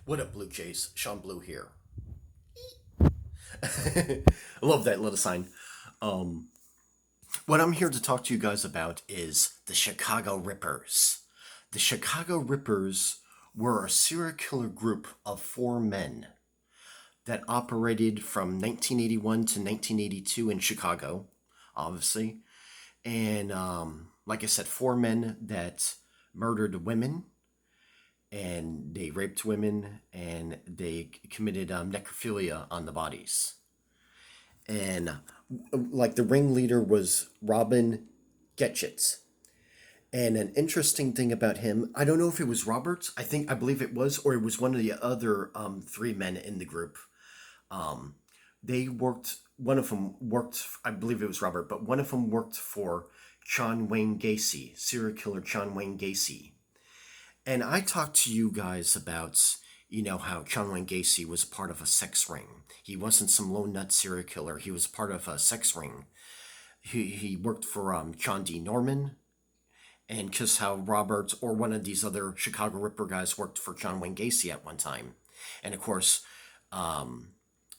What up, Blue Jays? Sean Blue here. I love that little sign. Um, what I'm here to talk to you guys about is the Chicago Rippers. The Chicago Rippers were a serial killer group of four men that operated from 1981 to 1982 in Chicago, obviously. And like I said, four men that murdered women and they raped women and they committed necrophilia on the bodies. And like the ringleader was Robin Getchitz. And an interesting thing about him, I don't know if it was Roberts, I believe it was, or it was one of the other three men in the group. Um, they worked, one of them worked, I believe it was Robert, but one of them worked for John Wayne Gacy, serial killer John Wayne Gacy. And I talked to you guys about, how John Wayne Gacy was part of a sex ring. He wasn't some lone nut serial killer. He was part of a sex ring. He worked for John D. Norman, and just how Roberts or one of these other Chicago Ripper guys worked for John Wayne Gacy at one time. And of course, um,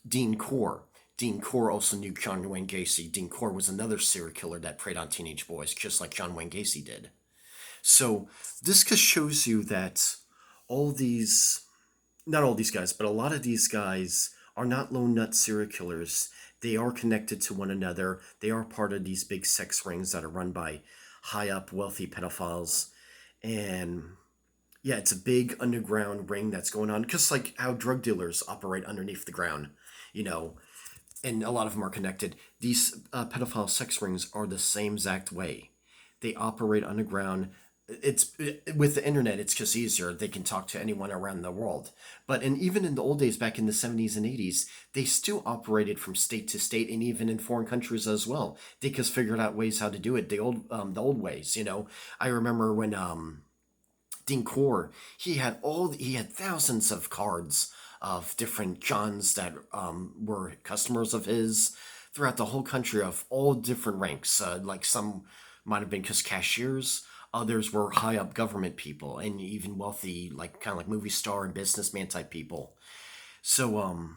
Dean Core. Dean Core also knew John Wayne Gacy. Dean Core was another serial killer that preyed on teenage boys, just like John Wayne Gacy did. So this just shows you that all these, not all these guys, but a lot of these guys are not lone nut serial killers. They are connected to one another. They are part of these big sex rings that are run by high up, wealthy pedophiles. And yeah, it's a big underground ring that's going on, just like how drug dealers operate underneath the ground, you know, and a lot of them are connected. These pedophile sex rings are the same exact way. They operate underground. With the internet, it's just easier. They can talk to anyone around the world. But even in the old days, back in the 70s and 80s, they still operated from state to state, and even in foreign countries as well. They just figured out ways how to do it, the old ways. I remember when Dean Core, he had thousands of cards of different Johns that were customers of his throughout the whole country of all different ranks. Like some might have been just cashiers. Others were high up government people and even wealthy, like kind of like movie star and businessman type people. So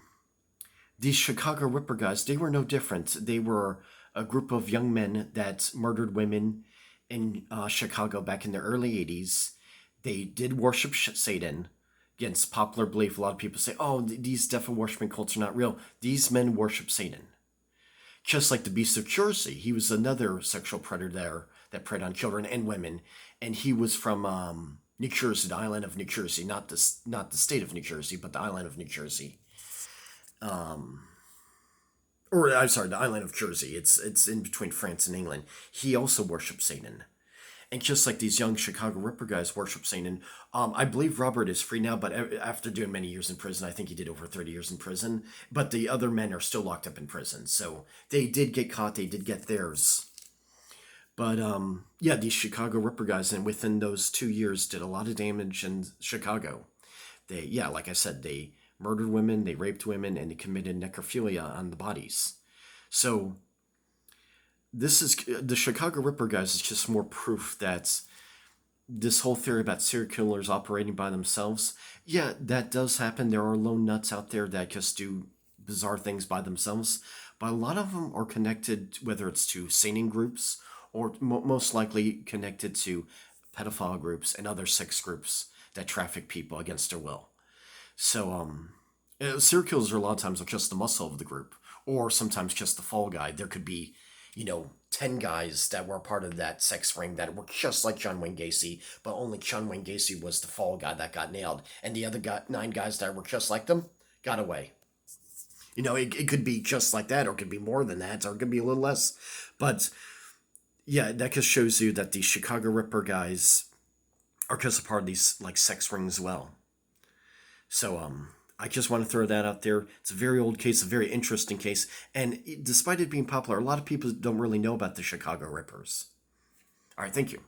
these Chicago Ripper guys, they were no different. They were a group of young men that murdered women in Chicago back in the early 80s. They did worship Satan. Against popular belief, a lot of people say, oh, these devil worshiping cults are not real. These men worship Satan. Just like the Beast of Jersey, he was another sexual predator there that preyed on children and women, and he was from New Jersey, the island of New Jersey, not the state of New Jersey, but the island of New Jersey. Or I'm sorry, the island of Jersey. It's in between France and England. He also worshipped Satan. And just like these young Chicago Ripper guys worship Satan, I believe Robert is free now, but after doing many years in prison, I think he did over 30 years in prison. But the other men are still locked up in prison. So they did get caught, they did get theirs. But yeah, these Chicago Ripper guys, and within those 2 years, did a lot of damage in Chicago. Yeah, like I said, they murdered women, they raped women, and they committed necrophilia on the bodies. So this is the Chicago Ripper guys is just more proof that this whole theory about serial killers operating by themselves, yeah, that does happen. There are lone nuts out there that just do bizarre things by themselves, but a lot of them are connected, whether it's to sane groups or most likely connected to pedophile groups and other sex groups that traffic people against their will. So, serial killers are a lot of times just the muscle of the group, or sometimes just the fall guy. There could be, 10 guys that were part of that sex ring that were just like John Wayne Gacy, but only John Wayne Gacy was the fall guy that got nailed, and the other nine guys that were just like them got away. It could be just like that, or it could be more than that, or it could be a little less. But yeah, that just shows you that these Chicago Ripper guys are just a part of these like sex rings as well. So I just want to throw that out there. It's a very old case, a very interesting case, and despite it being popular, a lot of people don't really know about the Chicago Rippers. All right, thank you.